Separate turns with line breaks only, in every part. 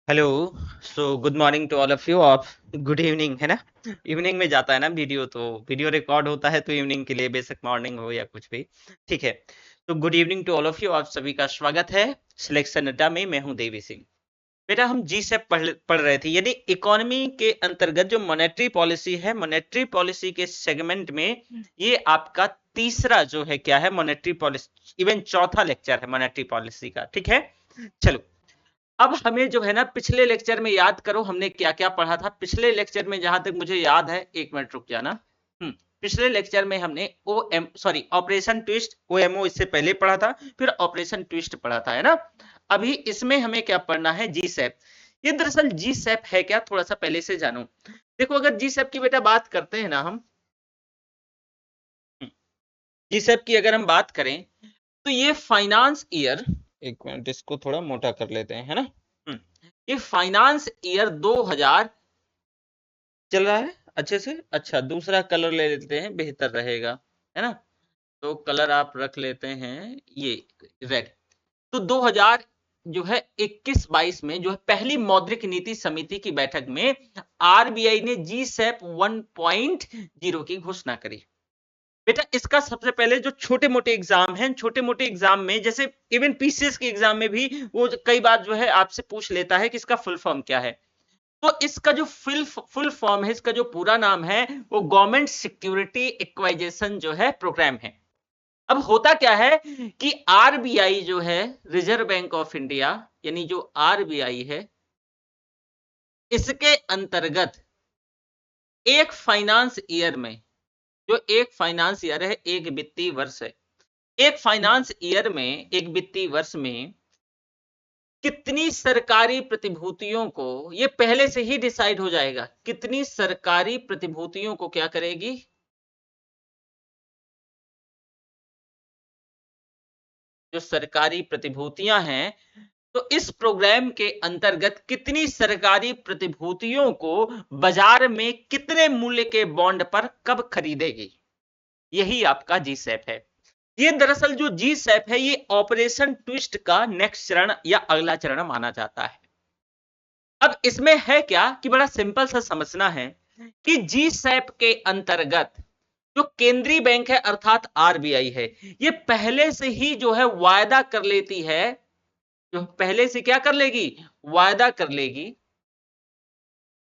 Hello. So good morning to all of you. आप good evening है ना। Evening में जाता है ना वीडियो, तो वीडियो रिकॉर्ड होता है तो इवनिंग के लिए, बेशक मॉर्निंग हो या कुछ भी। ठीक है। तो good evening to all of you, आप सभी का स्वागत है सिलेक्शन अड्डा में। मैं हूं देवी सिंह। बेटा, हम जी सेप पढ़ रहे थे, यानी इकोनॉमी के अंतर्गत जो मॉनेटरी पॉलिसी है, मॉनेटरी पॉलिसी के सेगमेंट में ये आपका तीसरा जो है क्या है, मॉनेटरी पॉलिसी, इवन चौथा लेक्चर है मॉनेटरी पॉलिसी का। ठीक है, चलो। अब हमें जो है ना, पिछले लेक्चर में याद करो हमने क्या क्या पढ़ा था। पिछले लेक्चर में जहां तक मुझे याद है, एक मिनट रुक जाना। पिछले लेक्चर में हमने ऑपरेशन ट्विस्ट, ओएमओ इससे पहले पढ़ा था, फिर ऑपरेशन ट्विस्ट पढ़ा था, है ना। अभी इसमें हमें क्या पढ़ना है, जी सैप। ये दरअसल जी सैप है क्या, थोड़ा सा पहले से जानो। देखो, अगर जी सैप की बेटा बात करते हैं ना हम, जी सैप की अगर हम बात करें, तो ये फाइनेंस ईयर, एक मिनट इसको थोड़ा मोटा कर लेते हैं, है ना। ये फाइनेंस ईयर 2000 चल रहा है अच्छे से। अच्छा, दूसरा कलर ले लेते हैं, बेहतर रहेगा, है ना। तो कलर आप रख लेते हैं ये रेड। तो 2000 जो है 21-22 में जो है पहली मौद्रिक नीति समिति की बैठक में आरबीआई ने जी सैप 1.0 की घोषणा करी। बेटा, इसका सबसे पहले जो छोटे मोटे एग्जाम हैं, छोटे मोटे एग्जाम में, जैसे इवन पीसीएस के एग्जाम में भी वो कई बार जो है आपसे पूछ लेता है कि इसका फुल फॉर्म क्या है। तो इसका जो फुल फॉर्म है, इसका जो पूरा नाम है, वो गवर्नमेंट सिक्योरिटी एक्वाइजेशन जो है प्रोग्राम है। अब होता क्या है कि आरबीआई जो है, रिजर्व बैंक ऑफ इंडिया, यानी जो आरबीआई है, इसके अंतर्गत एक फाइनेंस ईयर में, जो एक फाइनेंस ईयर है, एक वित्तीय वर्ष है, एक फाइनेंस ईयर में, एक वित्तीय वर्ष में कितनी सरकारी प्रतिभूतियों को, ये पहले से ही डिसाइड हो जाएगा, कितनी सरकारी प्रतिभूतियों को क्या करेगी, जो सरकारी प्रतिभूतियां हैं, तो इस प्रोग्राम के अंतर्गत कितनी सरकारी प्रतिभूतियों को बाजार में कितने मूल्य के बॉन्ड पर कब खरीदेगी, यही आपका जी सैप है। ये दरअसल जो जी सैप है, ये ऑपरेशन ट्विस्ट का नेक्स्ट चरण या अगला चरण माना जाता है। अब इसमें है क्या कि बड़ा सिंपल सा समझना है कि जी सैप के अंतर्गत जो केंद्रीय बैंक है अर्थात आरबीआई है, ये पहले से ही जो है वायदा कर लेती है, जो पहले से क्या कर लेगी, वायदा कर लेगी,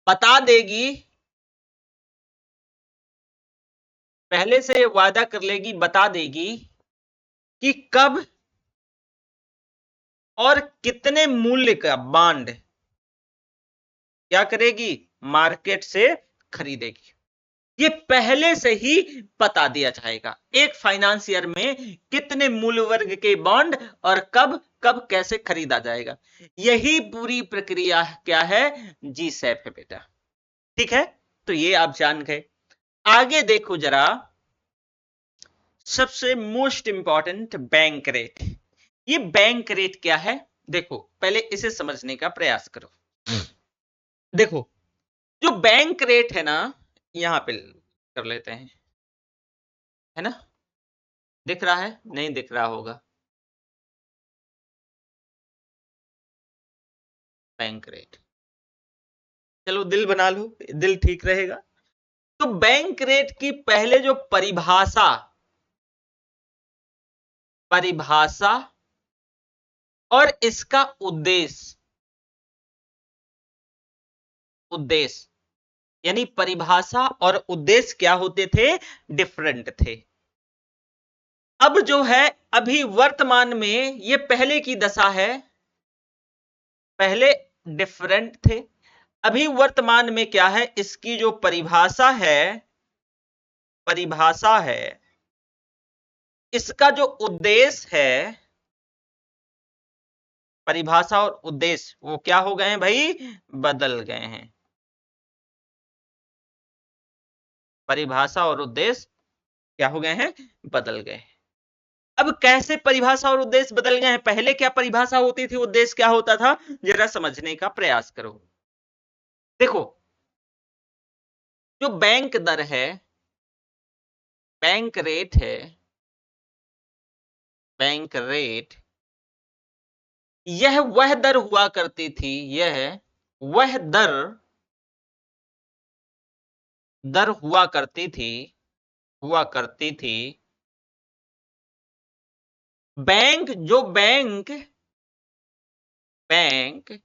बता देगी, पहले से वायदा कर लेगी, बता देगी कि कब और कितने मूल्य का बॉन्ड क्या करेगी, मार्केट से खरीदेगी। ये पहले से ही बता दिया जाएगा, एक फाइनेंस ईयर में कितने मूल्य वर्ग के बॉन्ड और कब कब कैसे खरीदा जाएगा। यही पूरी प्रक्रिया क्या है, जी सैप है बेटा। ठीक है, तो ये आप जान गए। आगे देखो जरा, सबसे मोस्ट इंपॉर्टेंट बैंक रेट। ये बैंक रेट क्या है, देखो पहले इसे समझने का प्रयास करो। देखो, जो बैंक रेट है ना, यहां पे कर लेते हैं, है ना। दिख रहा है, नहीं दिख रहा होगा, बैंक रेट। चलो दिल बना लो, दिल ठीक रहेगा। तो बैंक रेट की पहले जो परिभाषा, परिभाषा और इसका उद्देश्य, उद्देश्य यानी परिभाषा और उद्देश्य क्या होते थे, डिफरेंट थे। अब जो है, अभी वर्तमान में ये पहले की दशा है, पहले डिफरेंट थे, अभी वर्तमान में क्या है, इसकी जो परिभाषा है, परिभाषा है, इसका जो उद्देश्य है, परिभाषा और उद्देश्य वो क्या हो गए हैं भाई, बदल गए हैं। परिभाषा और उद्देश्य क्या हो गए हैं, बदल गए। अब कैसे परिभाषा और उद्देश्य बदल गए हैं, पहले क्या परिभाषा होती थी, उद्देश्य क्या होता था, जरा समझने का प्रयास करो। देखो, जो बैंक दर है, बैंक रेट है, बैंक रेट, यह वह दर हुआ करती थी, यह वह दर हुआ करती थी बैंक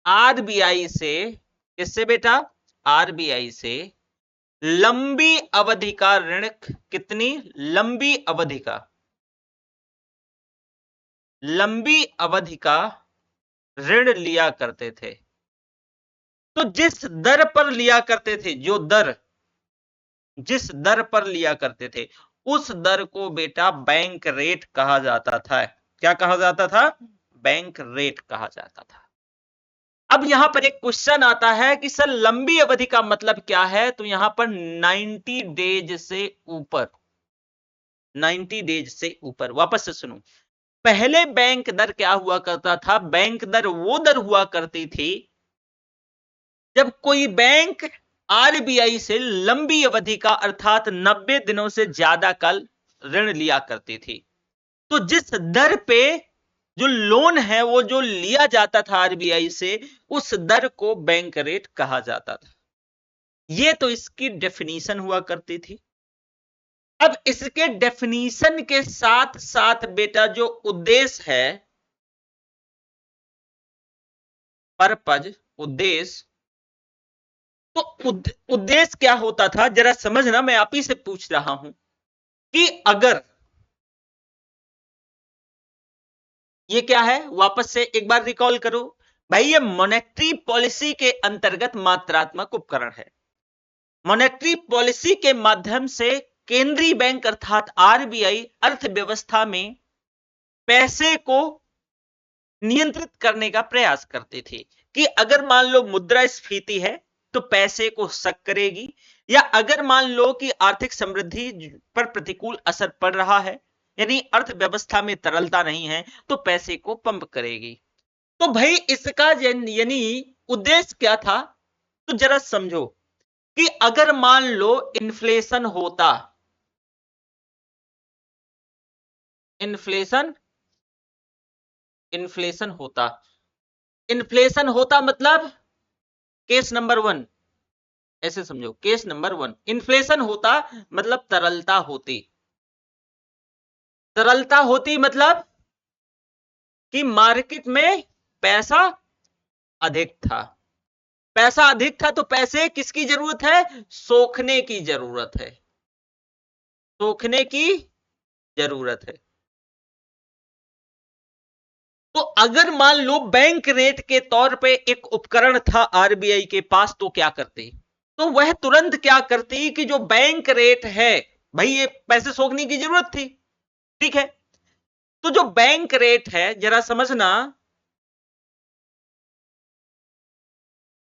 आरबीआई से, किससे बेटा? आरबीआई से लंबी अवधि का ऋण, कितनी लंबी अवधि का, लंबी अवधि का ऋण लिया करते थे। तो जिस दर पर लिया करते थे, जिस दर पर लिया करते थे, उस दर को बेटा बैंक रेट कहा जाता था। क्या कहा जाता था? बैंक रेट कहा जाता था। अब यहां पर एक क्वेश्चन आता है कि सर लंबी अवधि का मतलब क्या है? तो यहां पर 90 डेज से ऊपर, 90 डेज से ऊपर। वापस से सुनो, पहले बैंक दर क्या हुआ करता था? बैंक दर वो दर हुआ करती थी जब कोई बैंक आरबीआई से लंबी अवधि का अर्थात 90 दिनों से ज्यादा काल ऋण लिया करती थी। तो जिस दर पे जो लोन है वो जो लिया जाता था आरबीआई से, उस दर को बैंक रेट कहा जाता था। ये तो इसकी डेफिनीशन हुआ करती थी। अब इसके डेफिनीशन के साथ साथ बेटा जो उद्देश्य है, पर्पज, उद्देश्य, तो उद्देश्य क्या होता था जरा समझना, मैं आप ही से पूछ रहा हूं कि अगर ये क्या है, वापस से एक बार रिकॉल करो भाई, ये मॉनेटरी पॉलिसी के अंतर्गत मात्रात्मक उपकरण है। मॉनेटरी पॉलिसी के माध्यम से केंद्रीय बैंक अर्थात आरबीआई अर्थव्यवस्था में पैसे को नियंत्रित करने का प्रयास करते थे कि अगर मान लो मुद्रास्फीति है तो पैसे को सक करेगी, या अगर मान लो कि आर्थिक समृद्धि पर प्रतिकूल असर पड़ रहा है, यानी अर्थव्यवस्था में तरलता नहीं है, तो पैसे को पंप करेगी। तो भाई इसका यानी उद्देश्य क्या था? तो जरा समझो कि अगर मान लो इन्फ्लेशन होता, इन्फ्लेशन होता मतलब केस नंबर 1, ऐसे समझो, केस नंबर 1 इन्फ्लेशन होता मतलब तरलता होती। तरलता होती मतलब कि मार्केट में पैसा अधिक था। पैसा अधिक था तो पैसे किसकी जरूरत है? सोखने की जरूरत है, सोखने की जरूरत है। तो अगर मान लो बैंक रेट के तौर पे एक उपकरण था आरबीआई के पास, तो क्या करती? तो वह तुरंत क्या करती कि जो बैंक रेट है, भाई ये पैसे सोखने की जरूरत थी, ठीक है, तो जो बैंक रेट है जरा समझना,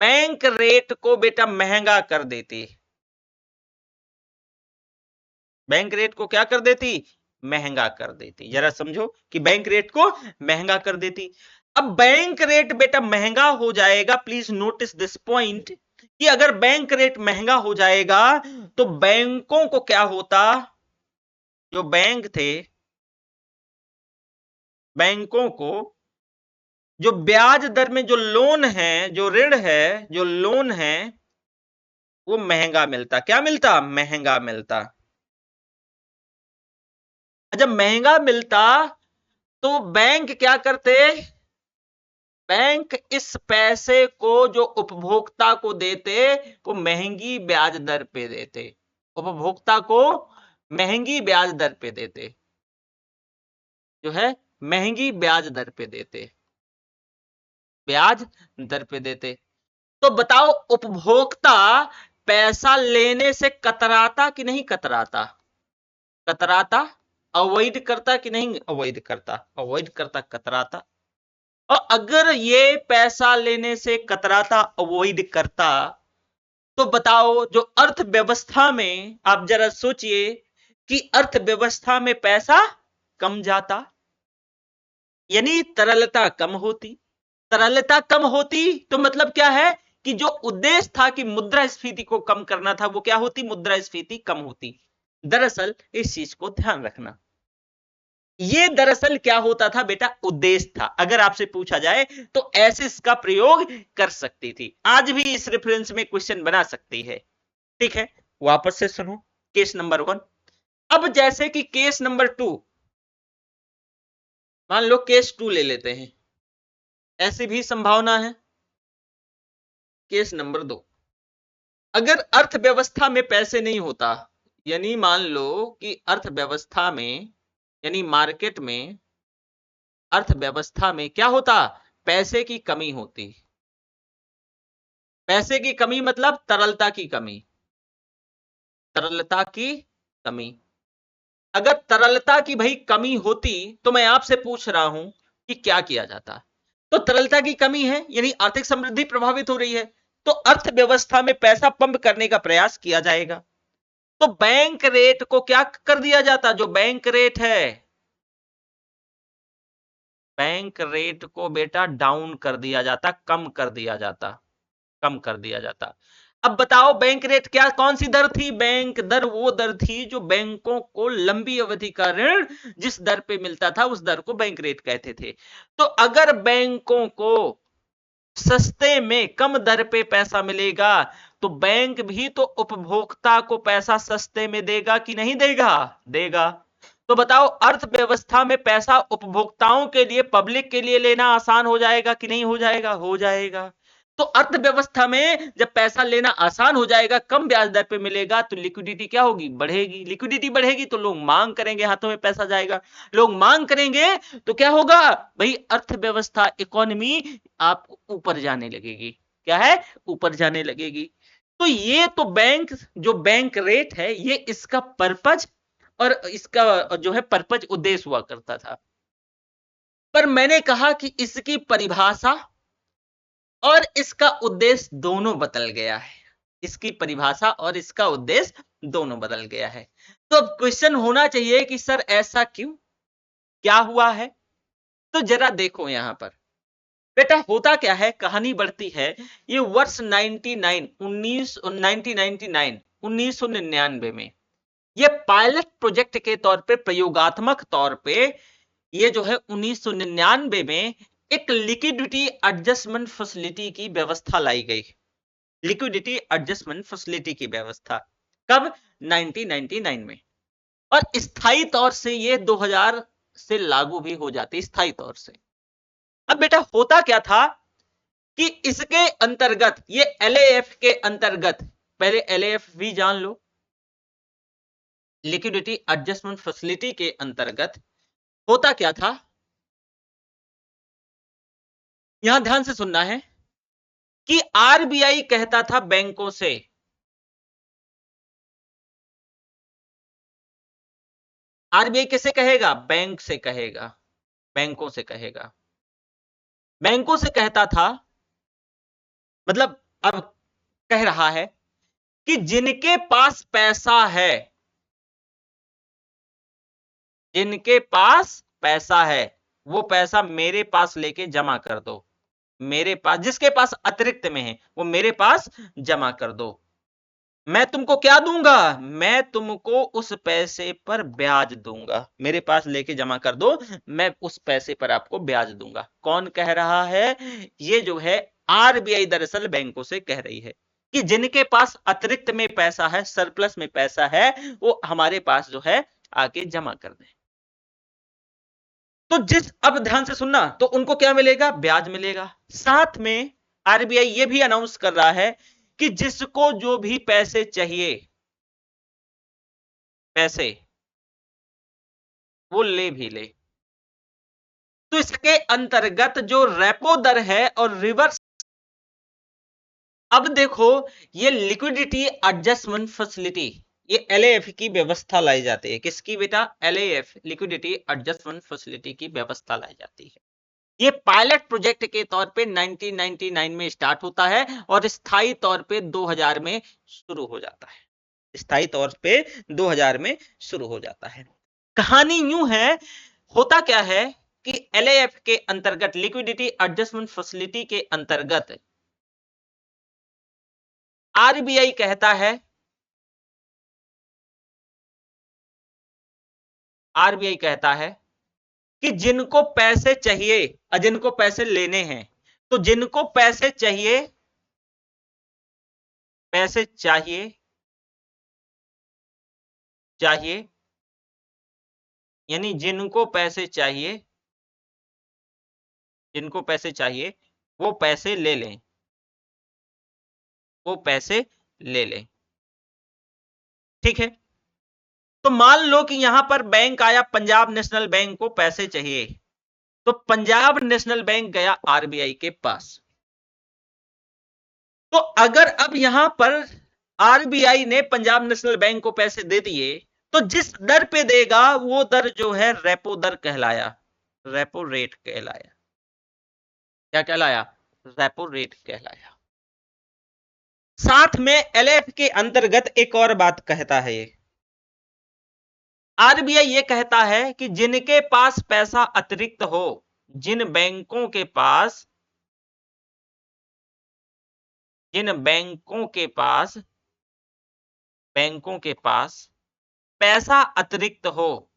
बैंक रेट को बेटा महंगा कर देती। बैंक रेट को क्या कर देती? महंगा कर देती। जरा समझो कि बैंक रेट को महंगा कर देती। अब बैंक रेट बेटा महंगा हो जाएगा, प्लीज नोटिस दिस पॉइंट, कि अगर बैंक रेट महंगा हो जाएगा तो बैंकों को क्या होता? जो बैंक थे, बैंकों को जो ब्याज दर में जो लोन है, जो ऋण है, जो लोन है, वो महंगा मिलता। क्या मिलता? महंगा मिलता। जब महंगा मिलता तो बैंक क्या करते? बैंक इस पैसे को जो उपभोक्ता को देते, वो महंगी ब्याज दर पे देते। उपभोक्ता को महंगी ब्याज दर पे देते, जो है महंगी ब्याज दर पे देते, ब्याज दर पे देते। तो बताओ उपभोक्ता पैसा लेने से कतराता कि नहीं कतराता? कतराता। अवॉइड करता कि नहीं अवॉइड करता? अवॉइड करता, कतराता। और अगर ये पैसा लेने से कतराता, अवॉइड करता, तो बताओ जो अर्थव्यवस्था में, आप जरा सोचिए कि अर्थव्यवस्था में पैसा कम जाता, यानी तरलता कम होती। तरलता कम होती तो मतलब क्या है कि जो उद्देश्य था कि मुद्रास्फीति को कम करना था, वो क्या होती? मुद्रास्फीति कम होती। दरअसल इस चीज को ध्यान रखना, ये दरअसल क्या होता था बेटा, उद्देश्य था। अगर आपसे पूछा जाए तो ऐसे इसका प्रयोग कर सकती थी। आज भी इस रेफरेंस में क्वेश्चन बना सकती है। ठीक है, वापस से सुनो केस नंबर 1। अब जैसे कि केस नंबर 2, मान लो केस 2 ले लेते हैं, ऐसी भी संभावना है। केस नंबर 2, अगर अर्थव्यवस्था में पैसे नहीं होता, यानी मान लो कि अर्थव्यवस्था में, यानी मार्केट में, अर्थव्यवस्था में क्या होता, पैसे की कमी होती। पैसे की कमी मतलब तरलता की कमी, तरलता की कमी। अगर तरलता की भाई कमी होती तो मैं आपसे पूछ रहा हूं कि क्या किया जाता। तो तरलता की कमी है यानी आर्थिक समृद्धि प्रभावित हो रही है, तो अर्थव्यवस्था में पैसा पंप करने का प्रयास किया जाएगा। तो बैंक रेट को क्या कर दिया जाता, जो बैंक रेट है, बैंक रेट को बेटा डाउन कर दिया जाता, कम कर दिया जाता, कम कर दिया जाता। अब बताओ बैंक रेट क्या, कौन सी दर थी, बैंक दर वो दर थी जो बैंकों को लंबी अवधि का ऋण जिस दर पे मिलता था उस दर को बैंक रेट कहते थे। तो अगर बैंकों को सस्ते में कम दर पे पैसा मिलेगा तो बैंक भी तो उपभोक्ता को पैसा सस्ते में देगा कि नहीं देगा, देगा। तो बताओ अर्थव्यवस्था में पैसा उपभोक्ताओं के लिए, पब्लिक के लिए लेना आसान हो जाएगा कि नहीं हो जाएगा, हो जाएगा। तो अर्थव्यवस्था में जब पैसा लेना आसान हो जाएगा, कम ब्याज दर पे मिलेगा, तो लिक्विडिटी क्या होगी, बढ़ेगी। लिक्विडिटी बढ़ेगी तो लोग मांग करेंगे, हाथों में पैसा जाएगा, लोग मांग करेंगे तो क्या होगा भाई, अर्थव्यवस्था, इकोनॉमी आपको ऊपर जाने लगेगी। क्या है, ऊपर जाने लगेगी। तो ये तो बैंक, जो बैंक रेट है, ये इसका पर्पज और इसका जो है पर्पज, उद्देश्य हुआ करता था। पर मैंने कहा कि इसकी परिभाषा और इसका उद्देश्य दोनों बदल गया है। इसकी परिभाषा और इसका उद्देश्य दोनों बदल गया है। तो अब क्वेश्चन होना चाहिए कि सर ऐसा क्यों, क्या हुआ है। तो जरा देखो यहां पर बेटा, होता क्या है, कहानी बढ़ती है। ये वर्ष 1999 में ये पायलट प्रोजेक्ट के तौर पे, प्रयोगात्मक तौर पे, ये जो है 1999 में एक लिक्विडिटी एडजस्टमेंट फैसिलिटी की व्यवस्था लाई गई। लिक्विडिटी एडजस्टमेंट फैसिलिटी की व्यवस्था कब, 1999 में। और स्थायी तौर से ये 2000 से लागू भी हो जाती, स्थायी तौर से। अब बेटा होता क्या था कि इसके अंतर्गत, ये एलएएफ के अंतर्गत, पहले एलएएफ भी जान लो, लिक्विडिटी एडजस्टमेंट फैसिलिटी के अंतर्गत होता क्या था, यहां ध्यान से सुनना है कि आरबीआई कहता था बैंकों से, आरबीआई किसे कहेगा, बैंक से कहेगा, बैंकों से कहेगा, बैंकों से कहता था, मतलब अब कह रहा है कि जिनके पास पैसा है, जिनके पास पैसा है वो पैसा मेरे पास लेके जमा कर दो, मेरे पास, जिसके पास अतिरिक्त में है वो मेरे पास जमा कर दो। मैं तुमको क्या दूंगा, मैं तुमको उस पैसे पर ब्याज दूंगा, मेरे पास लेके जमा कर दो, मैं उस पैसे पर आपको ब्याज दूंगा। कौन कह रहा है, ये जो है आरबीआई दरअसल बैंकों से कह रही है कि जिनके पास अतिरिक्त में पैसा है, सरप्लस में पैसा है, वो हमारे पास जो है आके जमा कर दें। तो अब ध्यान से सुनना, तो उनको क्या मिलेगा, ब्याज मिलेगा। साथ में आरबीआई ये भी अनाउंस कर रहा है कि जिसको जो भी पैसे चाहिए, पैसे, वो ले भी ले। तो इसके अंतर्गत जो रेपो दर है और रिवर्स, अब देखो ये लिक्विडिटी एडजस्टमेंट फैसिलिटी, ये एलएएफ की व्यवस्था लाई जाती है। किसकी बेटा, एलएएफ, लिक्विडिटी एडजस्टमेंट फैसिलिटी की व्यवस्था लाई जाती है। ये पायलट प्रोजेक्ट के तौर पे 1999 में स्टार्ट होता है और स्थायी तौर पे 2000 में शुरू हो जाता है, स्थायी तौर पे 2000 में शुरू हो जाता है। कहानी यूं है, होता क्या है कि एलएएफ के अंतर्गत, लिक्विडिटी एडजस्टमेंट फैसिलिटी के अंतर्गत आरबीआई कहता है, आरबीआई कहता है कि जिनको पैसे चाहिए और जिनको पैसे लेने हैं, तो जिनको पैसे चाहिए चाहिए यानी जिनको पैसे चाहिए वो पैसे ले लें, ठीक है। तो मान लो कि यहां पर बैंक आया, पंजाब नेशनल बैंक को पैसे चाहिए, तो पंजाब नेशनल बैंक गया आरबीआई के पास। तो अगर अब यहां पर आरबीआई ने पंजाब नेशनल बैंक को पैसे दे दिए, तो जिस दर पे देगा वो दर जो है रेपो दर कहलाया, रेपो रेट कहलाया। क्या कहलाया? रेपो रेट कहलाया। साथ में एलएफ के अंतर्गत एक और बात कहता है, ये आरबीआई ये कहता है कि जिनके पास पैसा अतिरिक्त हो, जिन बैंकों के पास पैसा अतिरिक्त हो,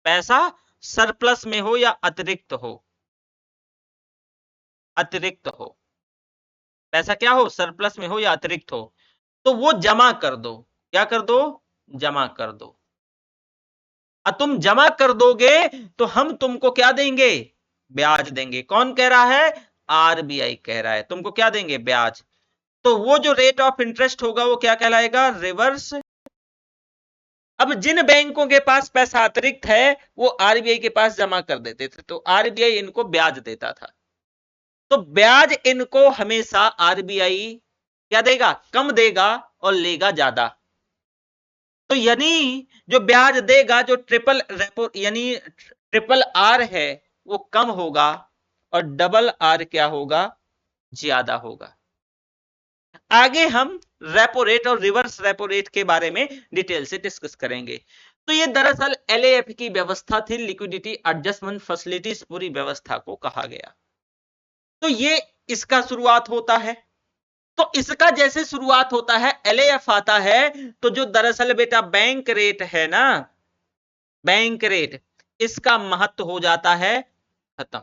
पैसा सरप्लस में हो या अतिरिक्त हो, पैसा क्या हो? सरप्लस में हो या अतिरिक्त हो, तो वो जमा कर दो। क्या कर दो? जमा कर दो। तुम जमा कर दोगे तो हम तुमको क्या देंगे? ब्याज देंगे। कौन कह रहा है? आरबीआई कह रहा है। तुमको क्या देंगे? ब्याज। तो वो जो रेट ऑफ इंटरेस्ट होगा वो क्या कहलाएगा? रिवर्स। अब जिन बैंकों के पास पैसा अतिरिक्त है वो आरबीआई के पास जमा कर देते थे, तो आरबीआई इनको ब्याज देता था। तो ब्याज इनको हमेशा आरबीआई क्या देगा? कम देगा और लेगा ज्यादा। तो यानी जो ब्याज देगा, जो ट्रिपल रेपो यानी ट्रिपल आर है, वो कम होगा और डबल आर क्या होगा? ज्यादा होगा। आगे हम रेपो रेट और रिवर्स रेपो रेट के बारे में डिटेल से डिस्कस करेंगे। तो ये दरअसल एलएएफ की व्यवस्था थी, लिक्विडिटी एडजस्टमेंट फैसिलिटीज पूरी व्यवस्था को कहा गया। तो ये इसका शुरुआत होता है। तो इसका जैसे शुरुआत होता है, एलएएफ आता है, तो जो दरअसल बेटा बैंक रेट है ना, बैंक रेट, इसका महत्व हो जाता है खत्म।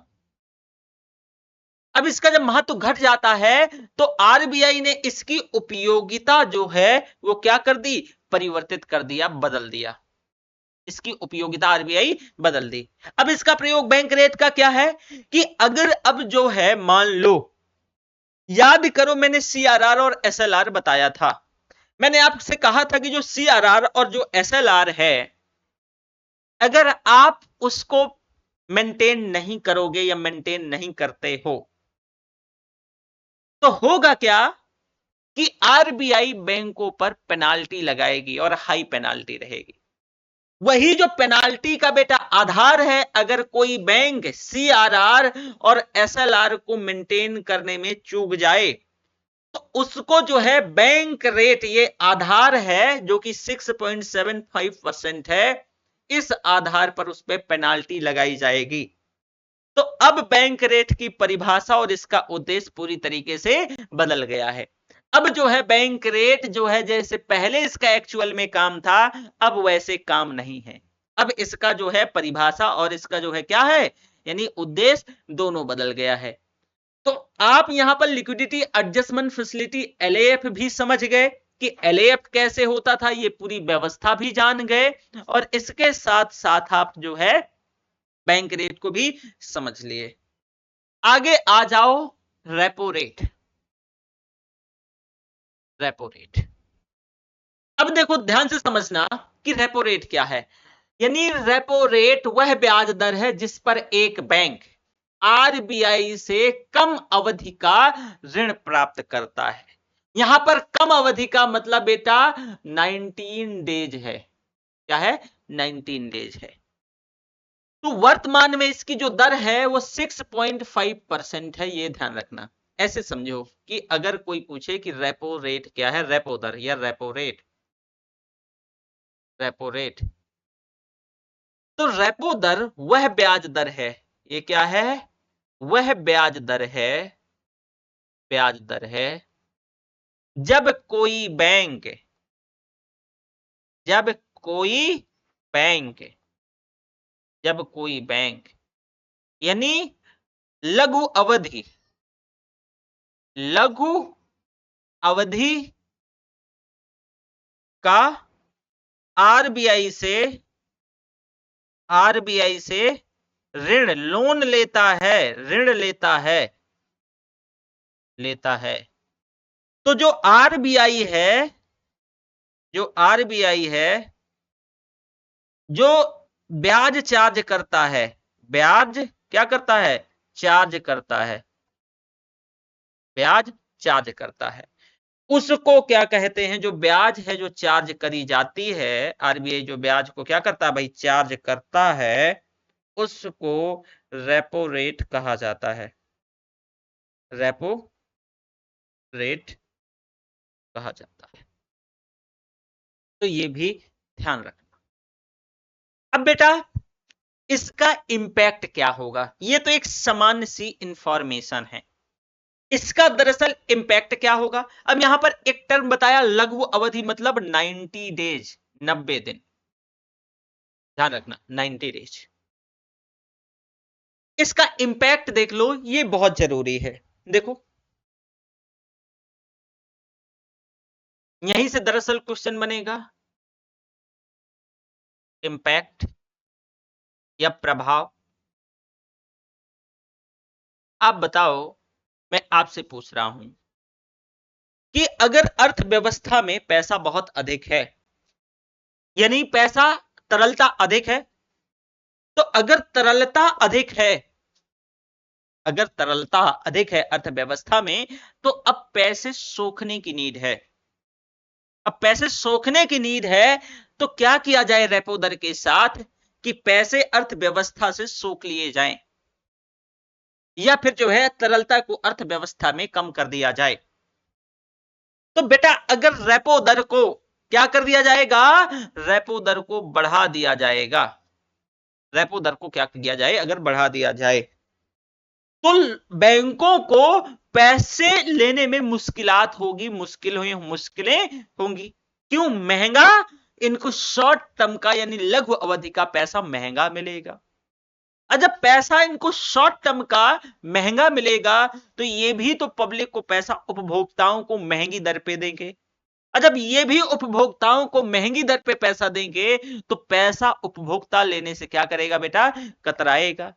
अब इसका जब महत्व घट जाता है तो आरबीआई ने इसकी उपयोगिता जो है वो क्या कर दी? परिवर्तित कर दिया, बदल दिया। इसकी उपयोगिता आरबीआई बदल दी। अब इसका प्रयोग बैंक रेट का क्या है कि अगर अब जो है, मान लो, याद करो मैंने सीआरआर और एसएलआर बताया था। मैंने आपसे कहा था कि जो सीआरआर और जो एसएलआर है, अगर आप उसको मेंटेन नहीं करोगे या मेंटेन नहीं करते हो तो होगा क्या कि आरबीआई बैंकों पर पेनाल्टी लगाएगी और हाई पेनाल्टी रहेगी। वही जो पेनाल्टी का बेटा आधार है, अगर कोई बैंक सीआरआर और एसएलआर को मेंटेन करने में चूक जाए तो उसको जो है बैंक रेट, ये आधार है जो कि 6.75% है, इस आधार पर उस पर पेनाल्टी लगाई जाएगी। तो अब बैंक रेट की परिभाषा और इसका उद्देश्य पूरी तरीके से बदल गया है। अब जो है बैंक रेट जो है, जैसे पहले इसका एक्चुअल में काम था, अब वैसे काम नहीं है। अब इसका जो है परिभाषा और इसका जो है क्या है, यानी उद्देश्य, दोनों बदल गया है। तो आप यहां पर लिक्विडिटी एडजस्टमेंट फैसिलिटी एलएएफ भी समझ गए कि एलएएफ कैसे होता था, ये पूरी व्यवस्था भी जान गए, और इसके साथ साथ आप जो है बैंक रेट को भी समझ लिए। आगे आ जाओ, रेपो रेट। रेपो रेट, अब देखो ध्यान से समझना कि रेपो रेट क्या है। यानी रेपो रेट वह ब्याज दर है जिस पर एक बैंक आरबीआई से कम अवधि का ऋण प्राप्त करता है। यहां पर कम अवधि का मतलब बेटा 19 डेज है। क्या है? 19 डेज है। तो वर्तमान में इसकी जो दर है वो 6.5% है, ये ध्यान रखना। ऐसे समझो कि अगर कोई पूछे कि रेपो रेट क्या है, रेपो दर या रेपो रेट, रेपो रेट, तो रेपो दर वह ब्याज दर है, ये क्या है? वह ब्याज दर है, ब्याज दर है जब कोई बैंक, जब कोई बैंक, जब कोई बैंक यानी लघु अवधि का आरबीआई से ऋण लोन लेता है। तो जो आरबीआई है जो ब्याज चार्ज करता है, ब्याज क्या करता है, चार्ज करता है, ब्याज चार्ज करता है, उसको क्या कहते हैं, जो ब्याज है जो चार्ज करी जाती है, आरबीआई जो ब्याज को क्या करता है भाई, चार्ज करता है, उसको रेपो रेट कहा जाता है, रेपो रेट कहा जाता है। तो ये भी ध्यान रखना। अब बेटा इसका इंपैक्ट क्या होगा, ये तो एक सामान्य सी इंफॉर्मेशन है, इसका दरअसल इंपैक्ट क्या होगा। अब यहां पर एक टर्म बताया लघु अवधि, मतलब 90 डेज, 90 दिन, ध्यान रखना 90 डेज। इसका इंपैक्ट देख लो, ये बहुत जरूरी है। देखो यहीं से दरअसल क्वेश्चन बनेगा, इंपैक्ट या प्रभाव। आप बताओ, मैं आपसे पूछ रहा हूं कि अगर अर्थव्यवस्था में पैसा बहुत अधिक है, यानी पैसा तरलता अधिक है, तो अगर तरलता अधिक है, अगर तरलता अधिक है अर्थव्यवस्था में, तो अब पैसे सोखने की नीड है। अब पैसे सोखने की नीड है, तो क्या किया जाए रेपो दर के साथ, कि पैसे अर्थव्यवस्था से सोख लिए जाएं, या फिर जो है तरलता को अर्थव्यवस्था में कम कर दिया जाए। तो बेटा अगर रेपो दर को क्या कर दिया जाएगा, रेपो दर को बढ़ा दिया जाएगा, रेपो दर को क्या किया जाए, अगर बढ़ा दिया जाए, तो बैंकों को पैसे लेने में मुश्किलात होगी, मुश्किलें होंगी। क्यों महंगा, इनको शॉर्ट टर्म का यानी लघु अवधि का पैसा महंगा मिलेगा। और जब पैसा इनको शॉर्ट टर्म का महंगा मिलेगा, तो ये भी तो पब्लिक को पैसा उपभोक्ताओं को महंगी दर पे देंगे। और जब ये भी उपभोक्ताओं को महंगी दर पे पैसा देंगे, तो पैसा उपभोक्ता लेने से क्या करेगा बेटा, कतराएगा।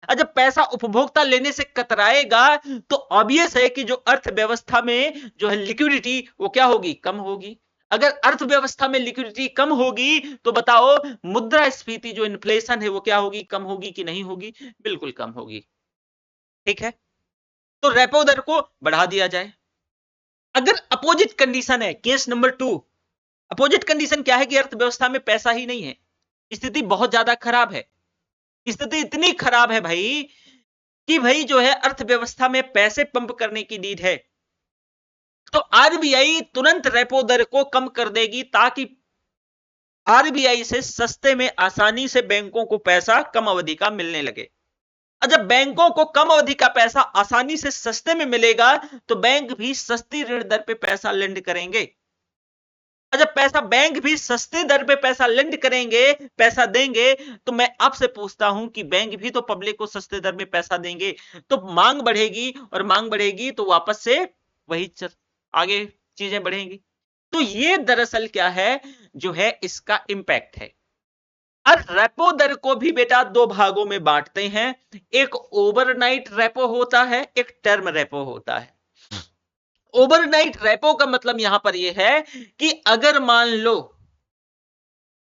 और जब पैसा उपभोक्ता लेने से कतराएगा, तो ऑब्वियस है कि जो अर्थव्यवस्था में जो है लिक्विडिटी, वो क्या होगी, कम होगी। अगर अर्थव्यवस्था में लिक्विडिटी कम होगी, तो बताओ मुद्रास्फीति जो इन्फ्लेशन है वो क्या होगी, कम होगी कि नहीं होगी, बिल्कुल कम होगी। ठीक है, तो रेपो दर को बढ़ा दिया जाए। अगर अपोजिट कंडीशन है, केस नंबर 2, अपोजिट कंडीशन क्या है कि अर्थव्यवस्था में पैसा ही नहीं है, स्थिति बहुत ज्यादा खराब है, स्थिति इतनी खराब है भाई कि भाई जो है अर्थव्यवस्था में पैसे पंप करने की नीड है, तो आरबीआई तुरंत रेपो दर को कम कर देगी, ताकि आरबीआई से सस्ते में आसानी से बैंकों को पैसा कम अवधि का मिलने लगे। और जब बैंकों को कम अवधि का पैसा आसानी से सस्ते में मिलेगा, तो बैंक भी सस्ती ऋण दर पे पैसा लेंड करेंगे। और जब बैंक भी सस्ते दर पे पैसा लेंड करेंगे, पैसा देंगे, तो मैं आपसे पूछता हूं कि बैंक भी तो पब्लिक को सस्ते दर में पैसा देंगे, तो मांग बढ़ेगी, और मांग बढ़ेगी तो वापस से वही आगे चीजें बढ़ेंगी। तो ये दरअसल क्या है, जो है इसका इंपैक्ट है। और रेपो दर को भी बेटा 2 भागों में बांटते हैं, एक ओवरनाइट रेपो होता है, एक टर्म रेपो होता है। ओवरनाइट रेपो का मतलब यहां पर यह है कि अगर मान लो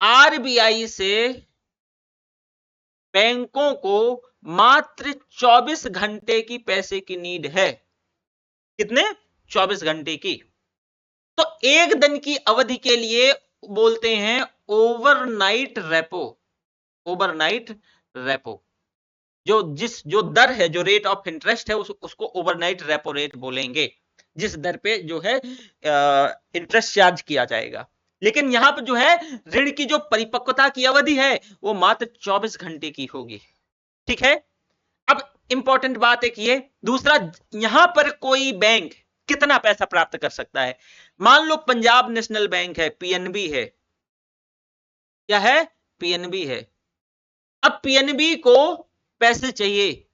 आरबीआई से बैंकों को मात्र 24 घंटे की पैसे की नीड है, कितने, 24 घंटे की, तो एक दिन की अवधि के लिए बोलते हैं ओवरनाइट रेपो। ओवरनाइट रेपो जो दर है, जो रेट ऑफ इंटरेस्ट है, उसको ओवरनाइट रेपो रेट बोलेंगे, जिस दर पे जो है इंटरेस्ट चार्ज किया जाएगा। लेकिन यहां पर जो है ऋण की जो परिपक्वता की अवधि है, वो मात्र 24 घंटे की होगी। ठीक है, अब इंपॉर्टेंट बात एक ये, दूसरा, यहां पर कोई बैंक कितना पैसा प्राप्त कर सकता है। मान लो पंजाब नेशनल बैंक है, पीएनबी है, क्या है, पीएनबी है। अब पीएनबी को पैसे चाहिए।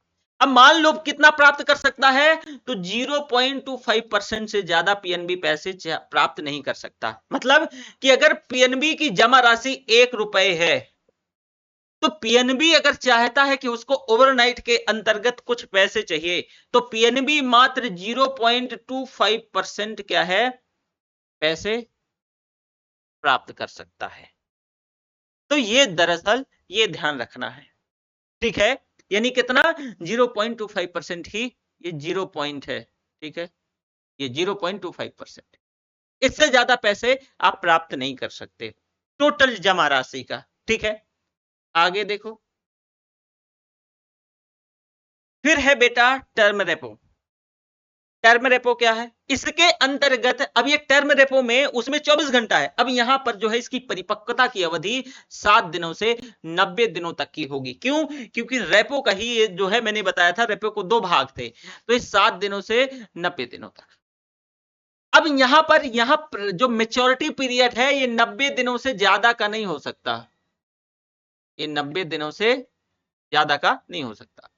अब मान लो कितना प्राप्त कर सकता है, तो 0.25% से ज्यादा पीएनबी पैसे प्राप्त नहीं कर सकता। मतलब कि अगर पीएनबी की जमा राशि 1 रुपए है, तो पीएनबी अगर चाहता है कि उसको ओवरनाइट के अंतर्गत कुछ पैसे चाहिए, तो पीएनबी मात्र 0.25% क्या है, पैसे प्राप्त कर सकता है। तो ये दरअसल ये ध्यान रखना है, ठीक है। यानी कितना, 0.25% ही ये 0 पॉइंट है, ठीक है, ये 0.25%। इससे ज्यादा पैसे आप प्राप्त नहीं कर सकते टोटल जमा राशि का, ठीक है। आगे देखो, फिर है बेटा टर्म रेपो। टर्म रेपो क्या है, इसके अंतर्गत अब ये टर्म रेपो में उसमें 24 घंटा है। अब यहां पर जो है इसकी परिपक्वता की अवधि 7 दिनों से 90 दिनों तक की होगी। क्यों, क्योंकि रेपो का ही जो है मैंने बताया था, रेपो को 2 भाग थे, तो ये 7 दिनों से 90 दिनों तक। अब यहां पर जो मेच्योरिटी पीरियड है ये 90 दिनों से ज्यादा का नहीं हो सकता, ये 90 दिनों से ज्यादा का नहीं हो सकता।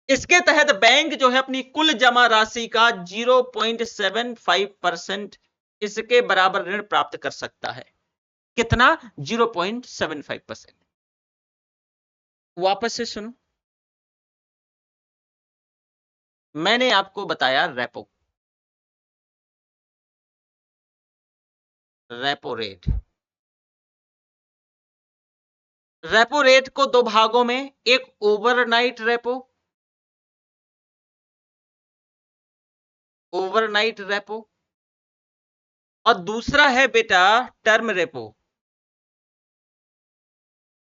इसके तहत बैंक जो है अपनी कुल जमा राशि का 0.75% इसके बराबर ऋण प्राप्त कर सकता है। कितना, 0.75%। वापस से सुनो, मैंने आपको बताया repo, repo rate. Repo rate को 2 भागों में, एक ओवरनाइट रेपो, ओवरनाइट रेपो, और दूसरा है बेटा term repo,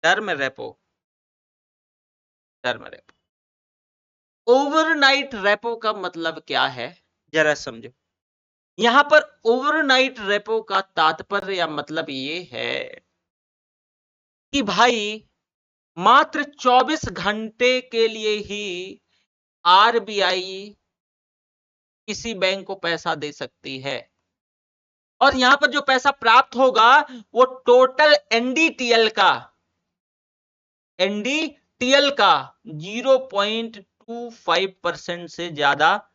term repo, term repo. Overnight repo का मतलब क्या है, जरा समझो। यहां पर ओवरनाइट रेपो का तात्पर्य या मतलब ये है कि भाई मात्र 24 घंटे के लिए ही आरबीआई किसी बैंक को पैसा दे सकती है, और यहां पर जो पैसा प्राप्त होगा वो टोटल एनडीटीएल का 0.25% से ज्यादा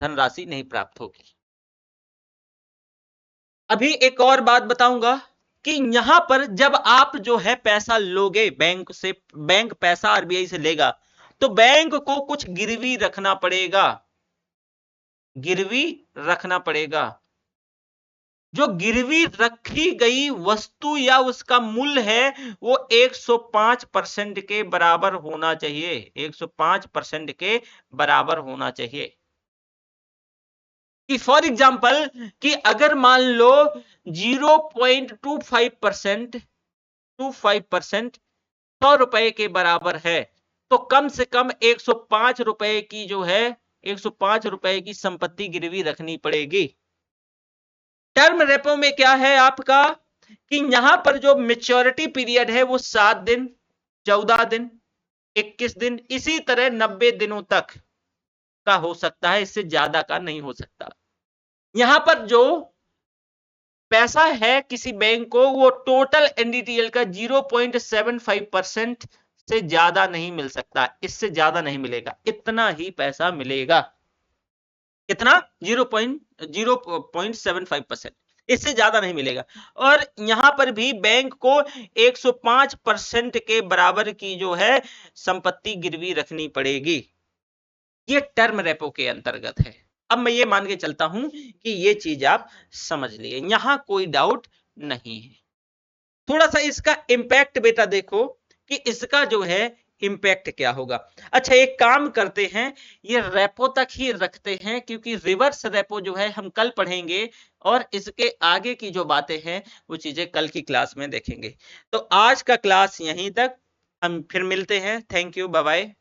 धनराशि नहीं प्राप्त होगी। अभी एक और बात बताऊंगा कि यहां पर जब आप जो है पैसा लोगे बैंक से, बैंक पैसा आरबीआई से लेगा, तो बैंक को कुछ गिरवी रखना पड़ेगा, गिरवी रखना पड़ेगा। जो गिरवी रखी गई वस्तु या उसका मूल्य है वो 105% के बराबर होना चाहिए, 105% के बराबर होना चाहिए। कि फॉर एग्जाम्पल कि अगर मान लो 0.25% 100 रुपए के बराबर है, तो कम से कम 105 रुपए की जो है 105 रुपए की संपत्ति गिरवी रखनी पड़ेगी। टर्म रेपो में क्या है आपका कि यहां पर जो मेच्योरिटी पीरियड है वो 7 दिन, 14 दिन, 21 दिन, इसी तरह 90 दिनों तक का हो सकता है, इससे ज्यादा का नहीं हो सकता। यहां पर जो पैसा है किसी बैंक को वो टोटल एनडीटीएल का 0.75% से ज्यादा नहीं मिल सकता, इससे ज्यादा नहीं मिलेगा, इतना ही पैसा मिलेगा। कितना, 0.75%, इससे ज्यादा नहीं मिलेगा। और यहां पर भी बैंक को 105% के बराबर की जो है संपत्ति गिरवी रखनी पड़ेगी। ये टर्म रेपो के अंतर्गत है। अब मैं ये मान के चलता हूं कि ये चीज आप समझ लिए, यहां कोई डाउट नहीं है। थोड़ा सा इसका इंपैक्ट बेटा देखो कि इसका जो है इंपैक्ट क्या होगा। अच्छा एक काम करते हैं, ये रेपो तक ही रखते हैं, क्योंकि रिवर्स रेपो जो है हम कल पढ़ेंगे, और इसके आगे की जो बातें हैं वो चीजें कल की क्लास में देखेंगे। तो आज का क्लास यहीं तक, हम फिर मिलते हैं। Thank you, bye bye.